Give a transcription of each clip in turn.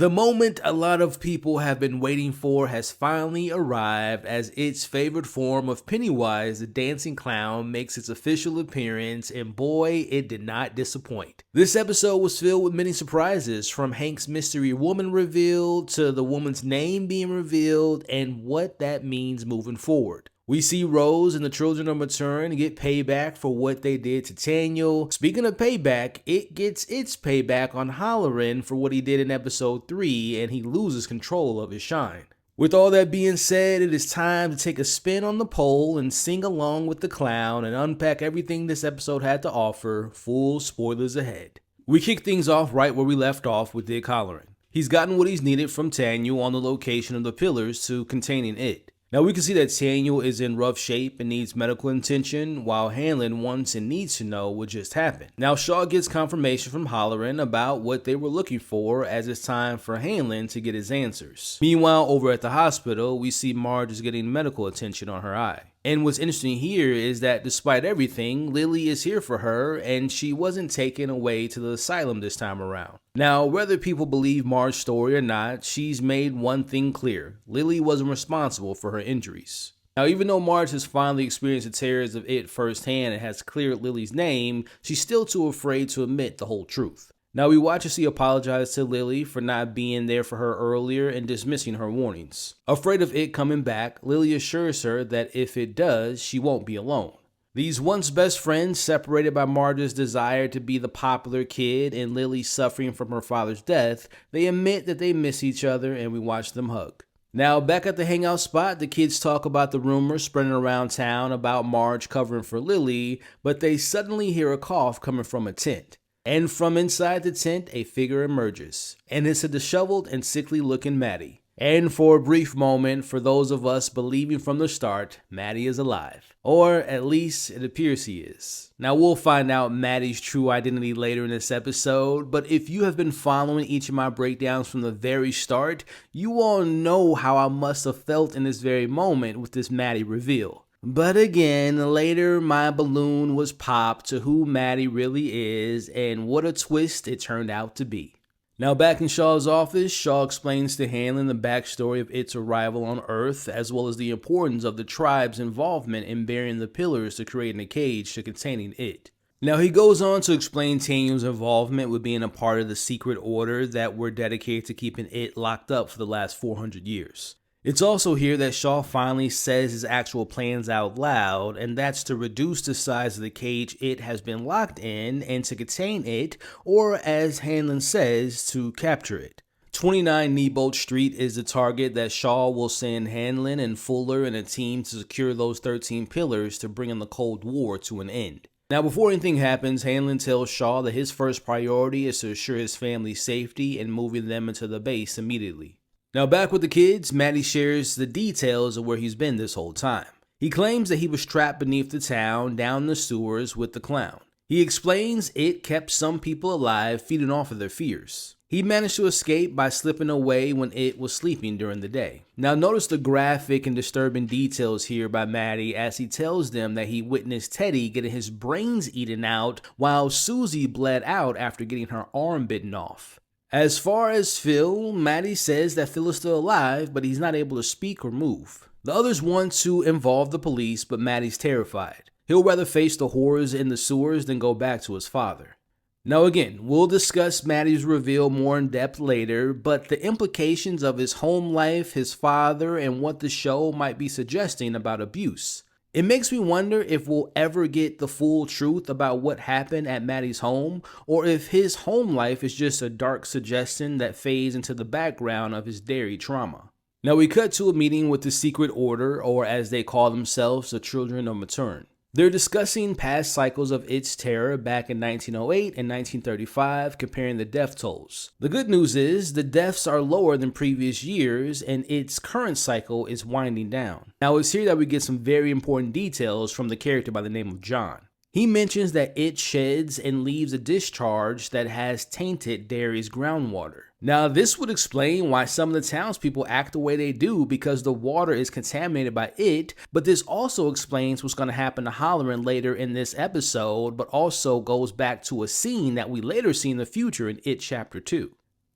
The moment a lot of people have been waiting for has finally arrived as its favorite form of Pennywise, the dancing clown, makes its official appearance, and boy, it did not disappoint. This episode was filled with many surprises, from Hank's mystery woman reveal to the woman's name being revealed and what that means moving forward. We see Rose and the children of Matern get payback for what they did to Taylour. Speaking of payback, it gets its payback on Halloran for what he did in episode 3, and he loses control of his shine. With all that being said, it is time to take a spin on the pole and sing along with the clown and unpack everything this episode had to offer. Full spoilers ahead. We kick things off right where we left off with Dick Halloran. He's gotten what he's needed from Taylour on the location of the pillars to containing it. Now we can see that Taylour is in rough shape and needs medical attention, while Hanlon wants and needs to know what just happened. Now Shaw gets confirmation from Halloran about what they were looking for, as it's time for Hanlon to get his answers. Meanwhile, over at the hospital, we see Marge is getting medical attention on her eye. And what's interesting here is that despite everything, Lily is here for her, and she wasn't taken away to the asylum this time around. Now, whether people believe Marge's story or not, she's made one thing clear: Lily wasn't responsible for her injuries. Now, even though Marge has finally experienced the terrors of it firsthand and has cleared Lily's name, she's still too afraid to admit the whole truth. Now we watch as he apologizes to Lily for not being there for her earlier and dismissing her warnings. Afraid of it coming back, Lily assures her that if it does, she won't be alone. These once best friends, separated by Marge's desire to be the popular kid and Lily suffering from her father's death, they admit that they miss each other, and we watch them hug. Now back at the hangout spot, the kids talk about the rumors spreading around town about Marge covering for Lily, but they suddenly hear a cough coming from a tent. And from inside the tent, a figure emerges, and it's a disheveled and sickly looking Maddie. And for a brief moment, for those of us believing from the start, Maddie is alive. Or at least it appears he is. Now we'll find out Maddie's true identity later in this episode, but if you have been following each of my breakdowns from the very start, you all know how I must have felt in this very moment with this Maddie reveal. But again, later my balloon was popped to who Maddie really is, and what a twist it turned out to be. Now back in Shaw's office, Shaw explains to Hanlon the backstory of its arrival on Earth, as well as the importance of the tribe's involvement in burying the pillars to creating a cage to containing it. Now he goes on to explain Taylor's involvement with being a part of the secret order that were dedicated to keeping it locked up for the last 400 years. It's also here that Shaw finally says his actual plans out loud, and that's to reduce the size of the cage it has been locked in and to contain it, or as Hanlon says, to capture it. 29 Neibolt Street is the target that Shaw will send Hanlon and Fuller and a team to secure those 13 pillars to bring in the Cold War to an end. Now before anything happens, Hanlon tells Shaw that his first priority is to assure his family's safety and moving them into the base immediately. Now back with the kids, Maddie shares the details of where he's been this whole time. He claims that he was trapped beneath the town, down the sewers with the clown. He explains it kept some people alive, feeding off of their fears. He managed to escape by slipping away when it was sleeping during the day. Now notice the graphic and disturbing details here by Maddie as he tells them that he witnessed Teddy getting his brains eaten out while Susie bled out after getting her arm bitten off. As far as Phil, Maddie says that Phil is still alive, but he's not able to speak or move. The others want to involve the police, but Maddie's terrified. He'll rather face the horrors in the sewers than go back to his father. Now again, we'll discuss Maddie's reveal more in depth later, but the implications of his home life, his father, and what the show might be suggesting about abuse. It makes me wonder if we'll ever get the full truth about what happened at Maddie's home, or if his home life is just a dark suggestion that fades into the background of his Derry trauma. Now we cut to a meeting with the Secret Order, or as they call themselves, the Children of Matern. They're discussing past cycles of its terror back in 1908 and 1935, comparing the death tolls. The good news is the deaths are lower than previous years, and its current cycle is winding down. Now it's here that we get some very important details from the character by the name of John. He mentions that it sheds and leaves a discharge that has tainted Derry's groundwater. Now, this would explain why some of the townspeople act the way they do, because the water is contaminated by it, but this also explains what's going to happen to Halloran later in this episode, but also goes back to a scene that we later see in the future in It Chapter 2.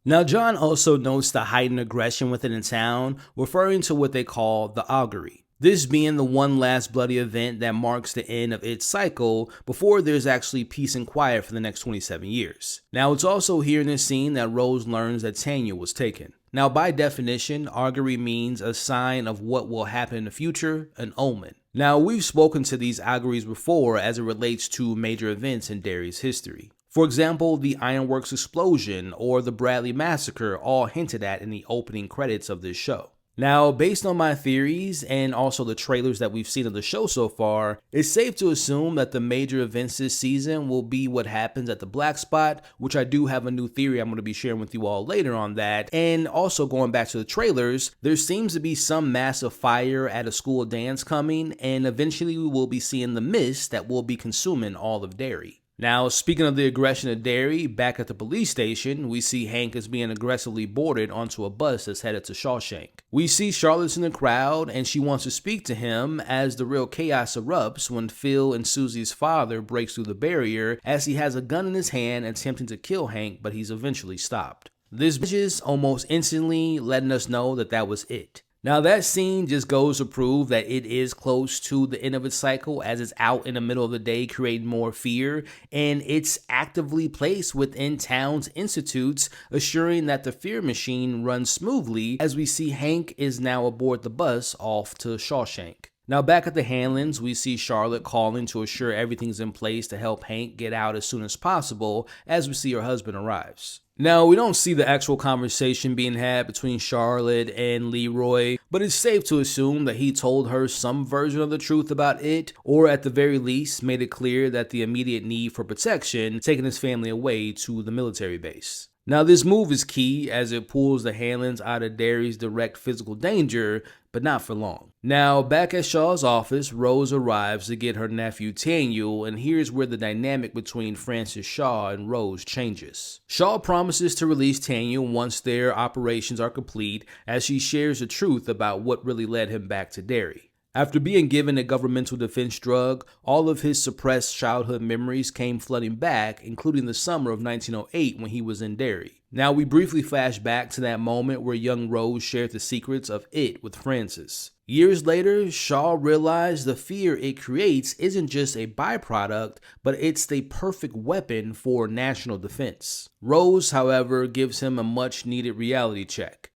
Now, John also notes the heightened aggression within the town, referring to what they call the augury. This being the one last bloody event that marks the end of its cycle before there's actually peace and quiet for the next 27 years. Now, it's also here in this scene that Rose learns that Tanya was taken. Now, by definition, augury means a sign of what will happen in the future, an omen. Now, we've spoken to these auguries before as it relates to major events in Derry's history. For example, the Ironworks explosion or the Bradley massacre, all hinted at in the opening credits of this show. Now, based on my theories and also the trailers that we've seen of the show so far, it's safe to assume that the major events this season will be what happens at the Black Spot, which I do have a new theory I'm going to be sharing with you all later on that. And also going back to the trailers, there seems to be some massive fire at a school dance coming, and eventually we will be seeing the mist that will be consuming all of Derry. Now, speaking of the aggression of Derry, back at the police station, we see Hank is being aggressively boarded onto a bus that's headed to Shawshank. We see Charlotte's in the crowd, and she wants to speak to him as the real chaos erupts when Phil and Susie's father breaks through the barrier as he has a gun in his hand attempting to kill Hank, but he's eventually stopped. This is almost instantly letting us know that that was it. Now, that scene just goes to prove that it is close to the end of its cycle as it's out in the middle of the day creating more fear, and it's actively placed within town's institutes, assuring that the fear machine runs smoothly as we see Hank is now aboard the bus off to Shawshank. Now, back at the Hanlons, we see Charlotte calling to assure everything's in place to help Hank get out as soon as possible as we see her husband arrives. Now, we don't see the actual conversation being had between Charlotte and Leroy, but it's safe to assume that he told her some version of the truth about it, or at the very least made it clear that the immediate need for protection taking his family away to the military base. Now, this move is key as it pulls the Hanlons out of Derry's direct physical danger, but not for long. Now, back at Shaw's office, Rose arrives to get her nephew Taylour, and here's where the dynamic between Francis Shaw and Rose changes. Shaw promises to release Taylour once their operations are complete, as she shares the truth about what really led him back to Derry. After being given a governmental defense drug, all of his suppressed childhood memories came flooding back, including the summer of 1908 when he was in Derry. Now, we briefly flash back to that moment where young Rose shared the secrets of it with Francis. Years later, Shaw realized the fear it creates isn't just a byproduct, but it's the perfect weapon for national defense. Rose, however, gives him a much-needed reality check.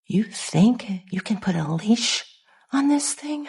You think you can put a leash on this thing?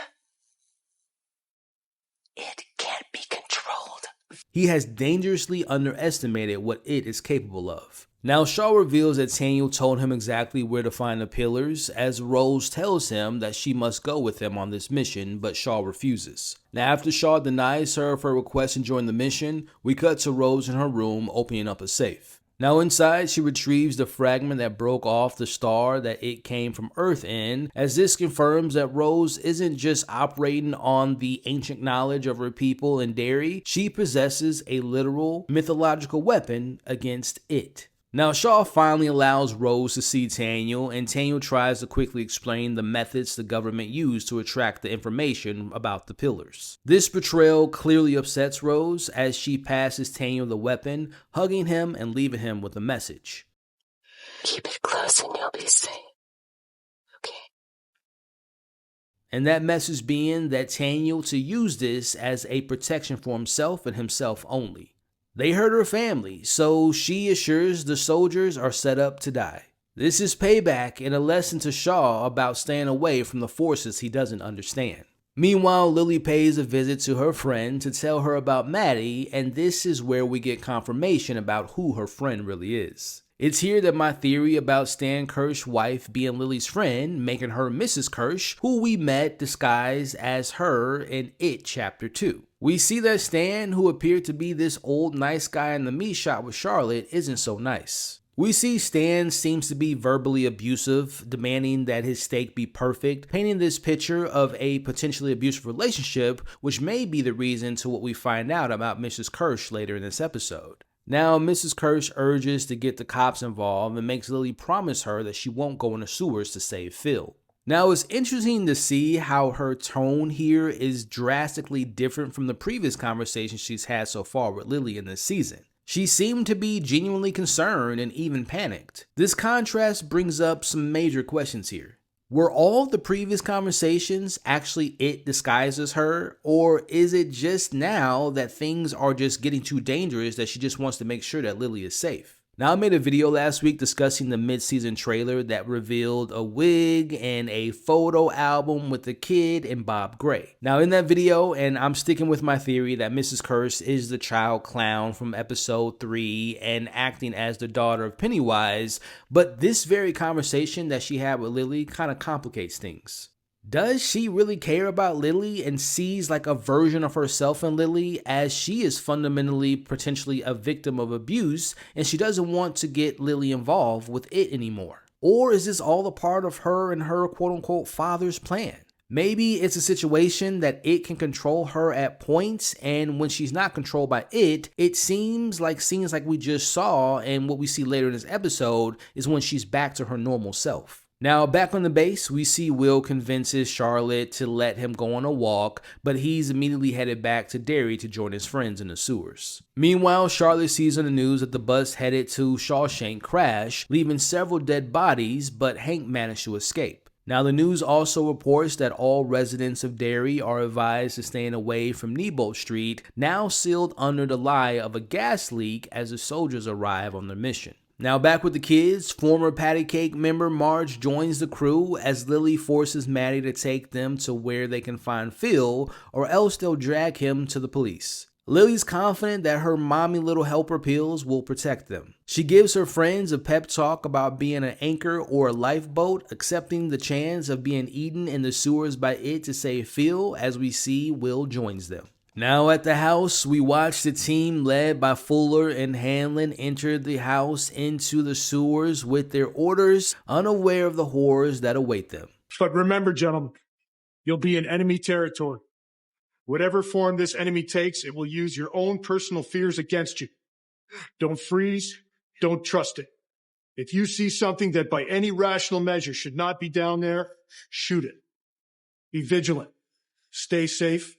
It can't be controlled. He has dangerously underestimated what it is capable of. Now, Shaw reveals that Taylour told him exactly where to find the pillars, as Rose tells him that she must go with him on this mission, but Shaw refuses. Now, after Shaw denies her of her request to join the mission, we cut to Rose in her room opening up a safe. Now, inside, she retrieves the fragment that broke off the star that it came from Earth in, as this confirms that Rose isn't just operating on the ancient knowledge of her people in Derry, she possesses a literal mythological weapon against it. Now, Shaw finally allows Rose to see Taylour, and Taylour tries to quickly explain the methods the government used to attract the information about the pillars. This betrayal clearly upsets Rose as she passes Taylour the weapon, hugging him and leaving him with a message. Keep it close and you'll be safe. Okay. And that message being that Taylour to use this as a protection for himself and himself only. They hurt her family, so she assures the soldiers are set up to die. This is payback and a lesson to Shaw about staying away from the forces he doesn't understand. Meanwhile, Lily pays a visit to her friend to tell her about Maddie, and this is where we get confirmation about who her friend really is. It's here that my theory about Stan Kersh's wife being Lily's friend, making her Mrs. Kersh, who we met disguised as her in It Chapter 2. We see that Stan, who appeared to be this old nice guy in the meat shop with Charlotte, isn't so nice. We see Stan seems to be verbally abusive, demanding that his steak be perfect, painting this picture of a potentially abusive relationship, which may be the reason to what we find out about Mrs. Kersh later in this episode. Now, Mrs. Kersh urges to get the cops involved and makes Lily promise her that she won't go in the sewers to save Phil. Now, it's interesting to see how her tone here is drastically different from the previous conversations she's had so far with Lily in this season. She seemed to be genuinely concerned and even panicked. This contrast brings up some major questions here. Were all the previous conversations actually it disguised as her, or is it just now that things are just getting too dangerous that she just wants to make sure that Lily is safe? Now, I made a video last week discussing the mid-season trailer that revealed a wig and a photo album with the kid and Bob Gray. Now, in that video, and I'm sticking with my theory that Mrs. Kersh is the child clown from episode 3 and acting as the daughter of Pennywise, but this very conversation that she had with Lily kind of complicates things. Does she really care about Lily and sees like a version of herself in Lily, as she is fundamentally potentially a victim of abuse and she doesn't want to get Lily involved with it anymore? Or is this all a part of her and her quote-unquote father's plan? Maybe it's a situation that it can control her at points, and when she's not controlled by it, it seems like scenes like we just saw and what we see later in this episode is when she's back to her normal self. Now, back on the base, we see Will convinces Charlotte to let him go on a walk, but he's immediately headed back to Derry to join his friends in the sewers. Meanwhile, Charlotte sees on the news that the bus headed to Shawshank crashed, leaving several dead bodies, but Hank managed to escape. Now, the news also reports that all residents of Derry are advised to stay away from Neibolt Street, now sealed under the lie of a gas leak as the soldiers arrive on their mission. Now, back with the kids, former Patty Cake member Marge joins the crew as Lily forces Maddie to take them to where they can find Phil, or else they'll drag him to the police. Lily's confident that her mommy little helper pills will protect them. She gives her friends a pep talk about being an anchor or a lifeboat, accepting the chance of being eaten in the sewers by it to save Phil, as we see Will joins them. Now at the house, we watch the team led by Fuller and Hanlon enter the house into the sewers with their orders, unaware of the horrors that await them. But remember, gentlemen, you'll be in enemy territory. Whatever form this enemy takes, it will use your own personal fears against you. Don't freeze. Don't trust it. If you see something that by any rational measure should not be down there, shoot it. Be vigilant. Stay safe.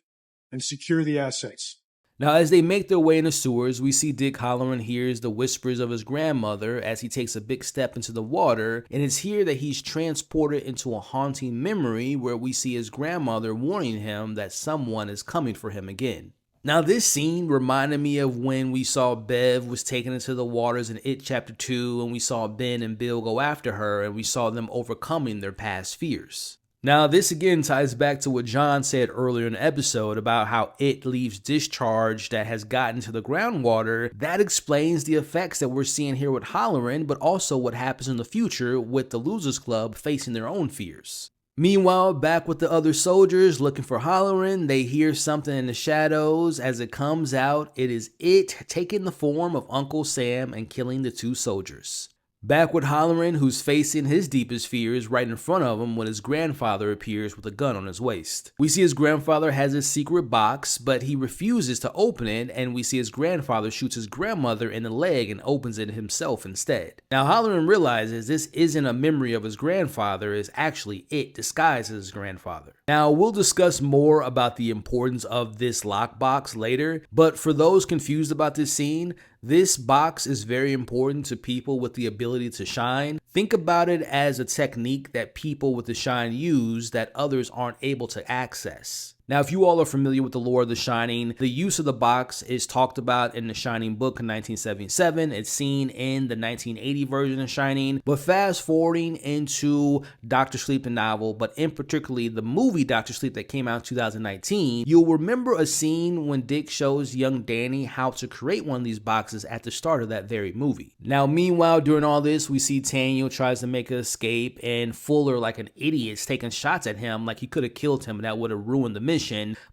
And secure the assets. Now, as they make their way in the sewers, we see Dick Halloran hears the whispers of his grandmother as he takes a big step into the water, and it's here that he's transported into a haunting memory where we see his grandmother warning him that someone is coming for him again. Now, this scene reminded me of when we saw Bev was taken into the waters in It Chapter 2, and we saw Ben and Bill go after her, and we saw them overcoming their past fears. Now, this again ties back to what John said earlier in the episode about how it leaves discharge that has gotten to the groundwater. That explains the effects that we're seeing here with Halloran, but also what happens in the future with the Losers Club facing their own fears. Meanwhile, back with the other soldiers looking for Halloran, they hear something in the shadows. As it comes out, it is it taking the form of Uncle Sam and killing the two soldiers. Back with Halloran, who's facing his deepest fears right in front of him when his grandfather appears with a gun on his waist. We see his grandfather has a secret box, but he refuses to open it, and we see his grandfather shoots his grandmother in the leg and opens it himself instead. Now, Halloran realizes this isn't a memory of his grandfather, it's actually it disguised as his grandfather. Now, we'll discuss more about the importance of this lockbox later, but for those confused about this scene, this box is very important to people with the ability to shine. Think about it as a technique that people with the shine use that others aren't able to access. Now, if you all are familiar with the lore of The Shining, the use of the box is talked about in The Shining book in 1977. It's seen in the 1980 version of Shining. But fast forwarding into Dr. Sleep the novel, but in particularly the movie Dr. Sleep that came out in 2019, you'll remember a scene when Dick shows young Danny how to create one of these boxes at the start of that very movie. Now, meanwhile, during all this, we see Tanya tries to make an escape, and Fuller, like an idiot, is taking shots at him like he could have killed him and that would have ruined the mission.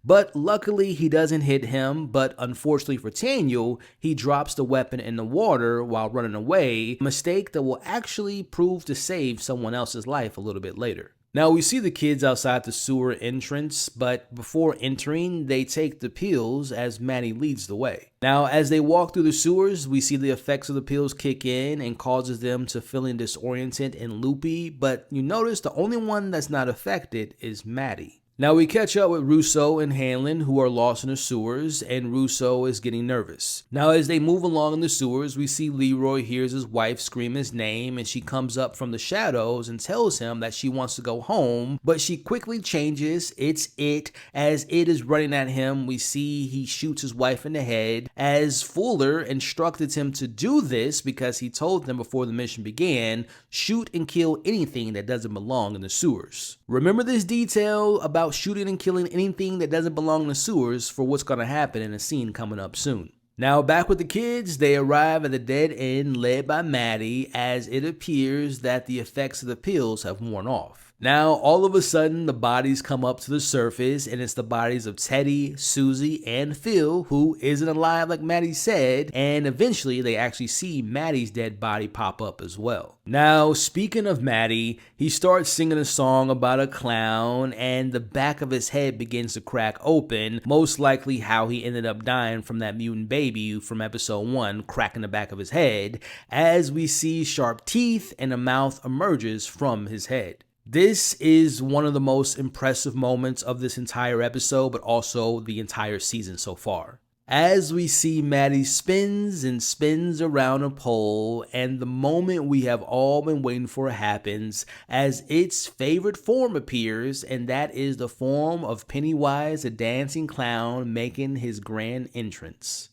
But luckily he doesn't hit him, but unfortunately for Tanyel, he drops the weapon in the water while running away, a mistake that will actually prove to save someone else's life a little bit later. Now, we see the kids outside the sewer entrance, but before entering, they take the pills as Maddie leads the way. Now, as they walk through the sewers, we see the effects of the pills kick in and causes them to feeling disoriented and loopy, but you notice the only one that's not affected is Maddie. Now we catch up with Russo and Hanlon, who are lost in the sewers, and Russo is getting nervous. Now as they move along in the sewers, we see Leroy hears his wife scream his name, and she comes up from the shadows and tells him that she wants to go home, but she quickly changes. It's it. As it is running at him, we see he shoots his wife in the head, as Fuller instructed him to do this because he told them before the mission began, shoot and kill anything that doesn't belong in the sewers. Remember this detail about shooting and killing anything that doesn't belong in the sewers for what's going to happen in a scene coming up soon. Now back with the kids, they arrive at the dead end led by Maddie, as it appears that the effects of the pills have worn off. Now, all of a sudden, the bodies come up to the surface, and it's the bodies of Teddy, Susie, and Phil, who isn't alive like Maddie said, and eventually they actually see Maddie's dead body pop up as well. Now, speaking of Maddie, he starts singing a song about a clown, and the back of his head begins to crack open, most likely how he ended up dying from that mutant baby from episode 1 cracking the back of his head, as we see sharp teeth and a mouth emerges from his head. This is one of the most impressive moments of this entire episode, but also the entire season so far. As we see Maddie spins and spins around a pole, and the moment we have all been waiting for happens, as its favorite form appears, and that is the form of Pennywise, the dancing clown, making his grand entrance.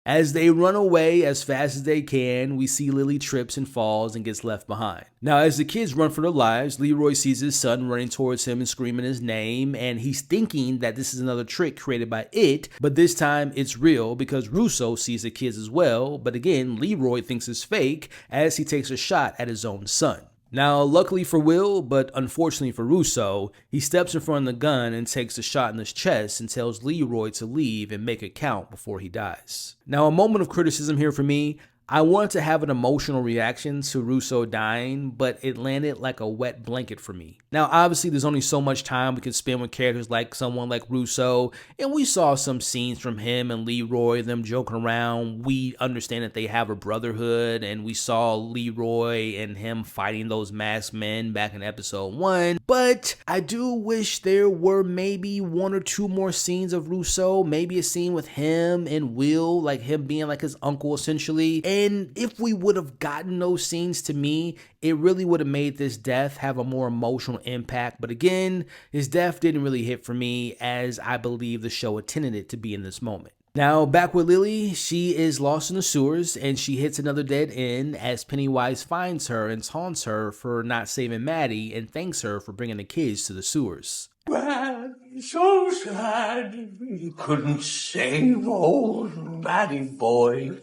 As they run away as fast as they can, we see Lily trips and falls and gets left behind. Now, as the kids run for their lives, Leroy sees his son running towards him and screaming his name, and he's thinking that this is another trick created by it, but this time it's real because Russo sees the kids as well, but again, Leroy thinks it's fake as he takes a shot at his own son. Now, luckily for Will, but unfortunately for Russo, he steps in front of the gun and takes a shot in his chest and tells Leroy to leave and make it count before he dies. Now, a moment of criticism here for me. I wanted to have an emotional reaction to Russo dying, but it landed like a wet blanket for me. Now, obviously, there's only so much time we can spend with characters like someone like Russo, and we saw some scenes from him and Leroy, them joking around. We understand that they have a brotherhood, and we saw Leroy and him fighting those masked men back in episode 1. But I do wish there were maybe 1 or 2 more scenes of Russo, maybe a scene with him and Will, like him being like his uncle essentially. And if we would have gotten those scenes, to me, it really would have made this death have a more emotional impact. But again, his death didn't really hit for me, as I believe the show intended it to be in this moment. Now, back with Lily, she is lost in the sewers, and she hits another dead end as Pennywise finds her and taunts her for not saving Maddie and thanks her for bringing the kids to the sewers. Well, so sad you couldn't save old Maddie boy.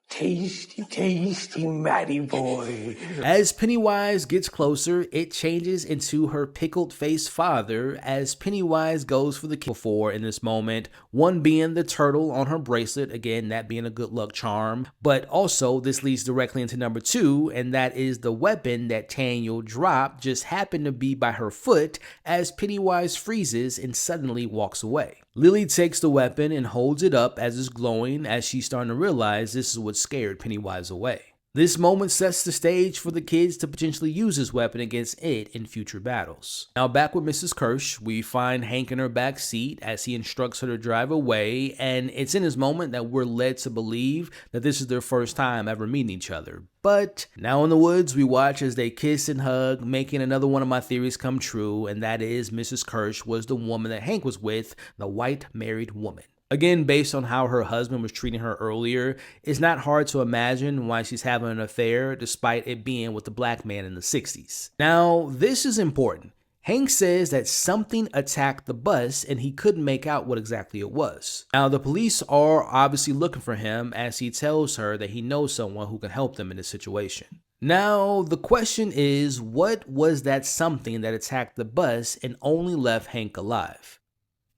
Tasty, tasty Maddie boy. As Pennywise gets closer, it changes into her pickled-faced father as Pennywise goes for the kill before in this moment, one being the turtle on her bracelet, again, that being a good luck charm, but also this leads directly into number 2, and that is the weapon that Taylour dropped just happened to be by her foot as Pennywise freezes and suddenly walks away. Lily takes the weapon and holds it up as it's glowing as she's starting to realize this is what scared Pennywise away. This moment sets the stage for the kids to potentially use this weapon against it in future battles. Now back with Mrs. Kersh, we find Hank in her back seat as he instructs her to drive away, and it's in this moment that we're led to believe that this is their first time ever meeting each other. But now in the woods, we watch as they kiss and hug, making another one of my theories come true, and that is Mrs. Kersh was the woman that Hank was with, the white married woman. Again, based on how her husband was treating her earlier, it's not hard to imagine why she's having an affair despite it being with the black man in the 60s. Now, this is important. Hank says that something attacked the bus and he couldn't make out what exactly it was. Now, the police are obviously looking for him as he tells her that he knows someone who can help them in this situation. Now, the question is, what was that something that attacked the bus and only left Hank alive?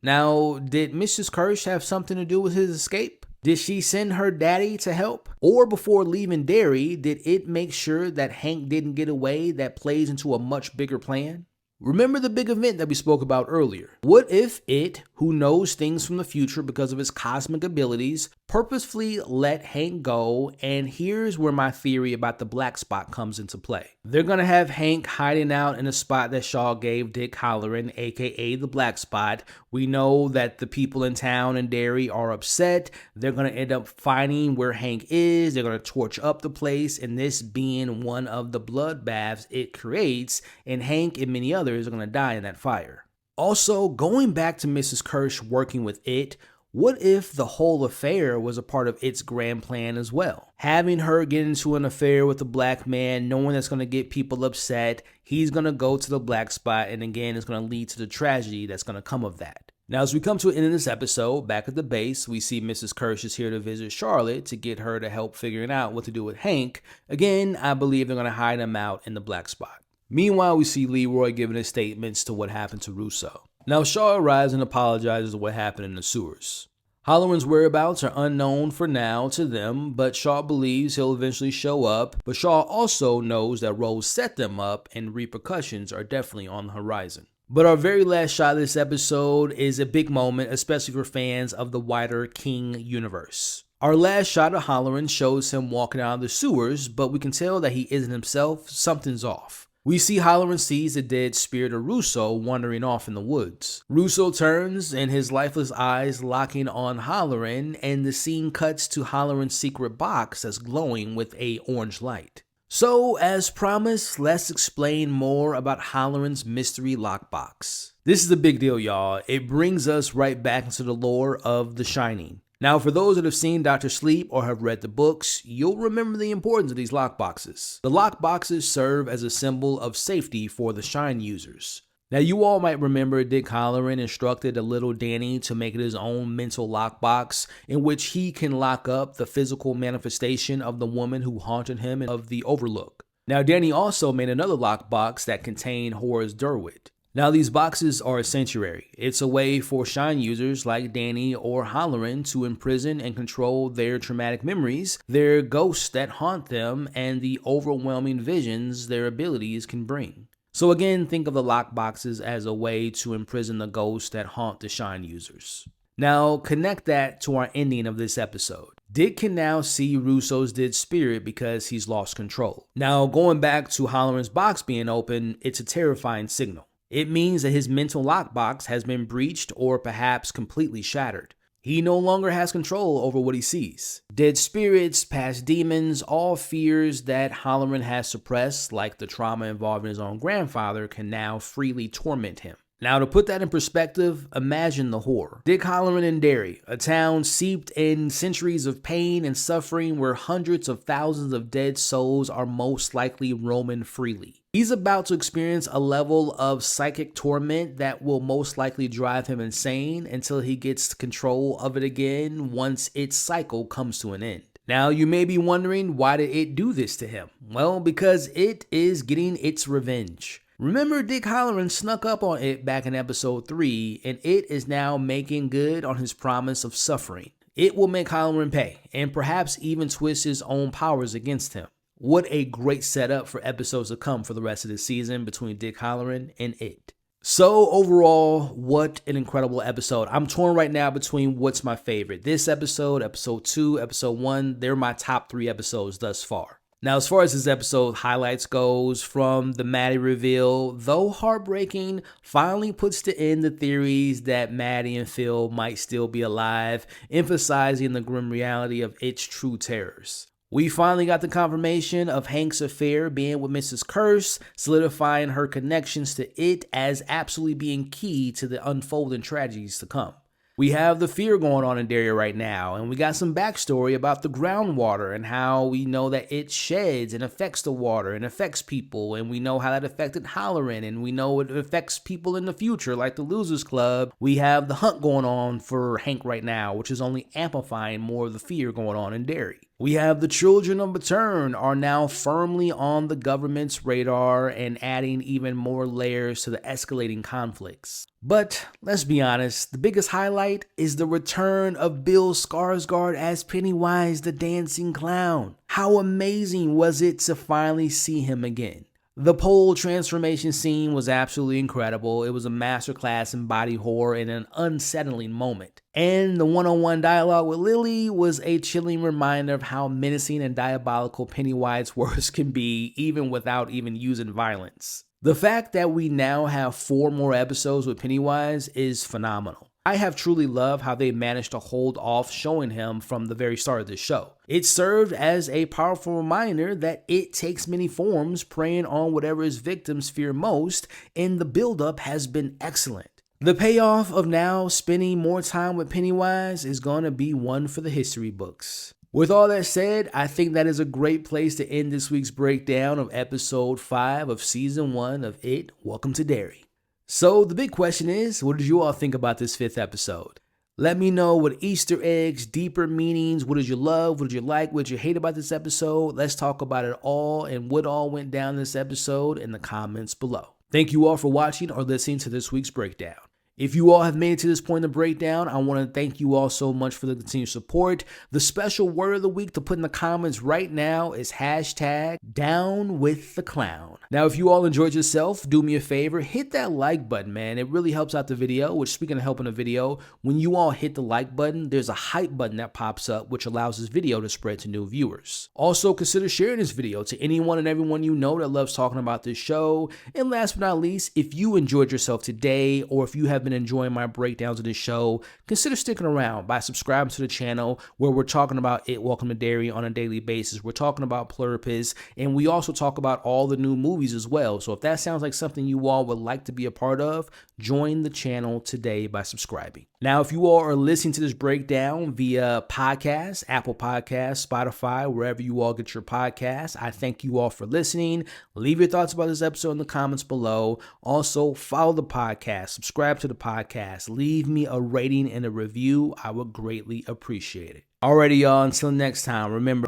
Now, did Mrs. Kersh have something to do with his escape? Did she send her daddy to help? Or before leaving Derry, did it make sure that Hank didn't get away that plays into a much bigger plan? Remember the big event that we spoke about earlier. What if it, who knows things from the future because of its cosmic abilities, purposefully let Hank go, and here's where my theory about the black spot comes into play. They're going to have Hank hiding out in a spot that Shaw gave Dick Halloran, aka the black spot. We know that the people in town and Derry are upset. They're going to end up finding where Hank is. They're going to torch up the place, and this being one of the bloodbaths it creates, and Hank and many others are going to die in that fire. Also, going back to Mrs. Kersh working with it, what if the whole affair was a part of its grand plan as well? Having her get into an affair with a black man, knowing that's going to get people upset, he's going to go to the black spot, and again, it's going to lead to the tragedy that's going to come of that. Now, as we come to an end of this episode, back at the base, we see Mrs. Kersh is here to visit Charlotte to get her to help figuring out what to do with Hank. Again, I believe they're going to hide him out in the black spot. Meanwhile, we see Leroy giving his statements to what happened to Russo. Now, Shaw arrives and apologizes for what happened in the sewers. Halloran's whereabouts are unknown for now to them, but Shaw believes he'll eventually show up. But Shaw also knows that Rose set them up and repercussions are definitely on the horizon. But our very last shot of this episode is a big moment, especially for fans of the wider King universe. Our last shot of Halloran shows him walking out of the sewers, but we can tell that he isn't himself. Something's off. We see Halloran sees the dead spirit of Russo wandering off in the woods. Russo turns and his lifeless eyes locking on Halloran, and the scene cuts to Halloran's secret box that's glowing with a orange light. So, as promised, let's explain more about Halloran's mystery lockbox. This is a big deal, y'all. It brings us right back into the lore of The Shining. Now, for those that have seen Dr. Sleep or have read the books, you'll remember the importance of these lockboxes. The lockboxes serve as a symbol of safety for the Shine users. Now, you all might remember Dick Halloran instructed a little Danny to make it his own mental lockbox in which he can lock up the physical manifestation of the woman who haunted him of the Overlook. Now, Danny also made another lockbox that contained Horace Derwent. Now, these boxes are a sanctuary. It's a way for Shine users like Danny or Halloran to imprison and control their traumatic memories, their ghosts that haunt them, and the overwhelming visions their abilities can bring. So again, think of the lockboxes as a way to imprison the ghosts that haunt the Shine users. Now, connect that to our ending of this episode. Dick can now see Russo's dead spirit because he's lost control. Now, going back to Halloran's box being open, it's a terrifying signal. It means that his mental lockbox has been breached or perhaps completely shattered. He no longer has control over what he sees. Dead spirits, past demons, all fears that Halloran has suppressed, like the trauma involving his own grandfather, can now freely torment him. Now, to put that in perspective, imagine the horror. Dick Halloran in Derry, a town steeped in centuries of pain and suffering where hundreds of thousands of dead souls are most likely roaming freely. He's about to experience a level of psychic torment that will most likely drive him insane until he gets control of it again once its cycle comes to an end. Now, you may be wondering, why did it do this to him? Well, because it is getting its revenge. Remember, Dick Halloran snuck up on it back in episode 3, and it is now making good on his promise of suffering. It will make Halloran pay, and perhaps even twist his own powers against him. What a great setup for episodes to come for the rest of the season between Dick Halloran and it. So overall, what an incredible episode. I'm torn right now between what's my favorite. This episode, episode 2, episode 1, they're my top 3 episodes thus far. Now, as far as this episode highlights goes, from the Maddie reveal, though heartbreaking, finally puts to end the theories that Maddie and Phil might still be alive, emphasizing the grim reality of its true terrors. We finally got the confirmation of Hank's affair being with Mrs. Kersh, solidifying her connections to it as absolutely being key to the unfolding tragedies to come. We have the fear going on in Derry right now, and we got some backstory about the groundwater and how we know that it sheds and affects the water and affects people, and we know how that affected Halloran, and we know it affects people in the future like the Losers Club. We have the hunt going on for Hank right now, which is only amplifying more of the fear going on in Derry. We have the children of Matern are now firmly on the government's radar and adding even more layers to the escalating conflicts. But let's be honest, the biggest highlight is the return of Bill Skarsgård as Pennywise the Dancing Clown. How amazing was it to finally see him again? The pole transformation scene was absolutely incredible. It was a masterclass in body horror in an unsettling moment. And the one-on-one dialogue with Lily was a chilling reminder of how menacing and diabolical Pennywise's words can be, even without even using violence. The fact that we now have 4 more episodes with Pennywise is phenomenal. I have truly loved how they managed to hold off showing him from the very start of the show. It served as a powerful reminder that it takes many forms, preying on whatever its victims fear most, and the buildup has been excellent. The payoff of now spending more time with Pennywise is going to be one for the history books. With all that said, I think that is a great place to end this week's breakdown of episode 5 of season 1 of It, Welcome to Derry. So the big question is, what did you all think about this 5th episode? Let me know what Easter eggs, deeper meanings, what did you love, what did you like, what did you hate about this episode? Let's talk about it all and what all went down in this episode in the comments below. Thank you all for watching or listening to this week's breakdown. If you all have made it to this point in the breakdown, I want to thank you all so much for the continued support. The special word of the week to put in the comments right now is #DownWithTheClown. Now, if you all enjoyed yourself, do me a favor, hit that like button, man. It really helps out the video, which, speaking of helping a video, when you all hit the like button, there's a hype button that pops up, which allows this video to spread to new viewers. Also, consider sharing this video to anyone and everyone you know that loves talking about this show. And last but not least, if you enjoyed yourself today, or if you have been enjoying my breakdowns of this show, consider sticking around by subscribing to the channel, where we're talking about It, Welcome to Derry on a daily basis. We're talking about Pluripus, and we also talk about all the new movies as well. So if that sounds like something you all would like to be a part of, join the channel today by subscribing. Now, if you all are listening to this breakdown via podcast, Apple Podcasts, Spotify, wherever you all get your podcasts, I thank you all for listening. Leave your thoughts about this episode in the comments below. Also, follow the podcast, subscribe to the podcast, leave me a rating and a review. I would greatly appreciate it. Alrighty, y'all, until next time, remember...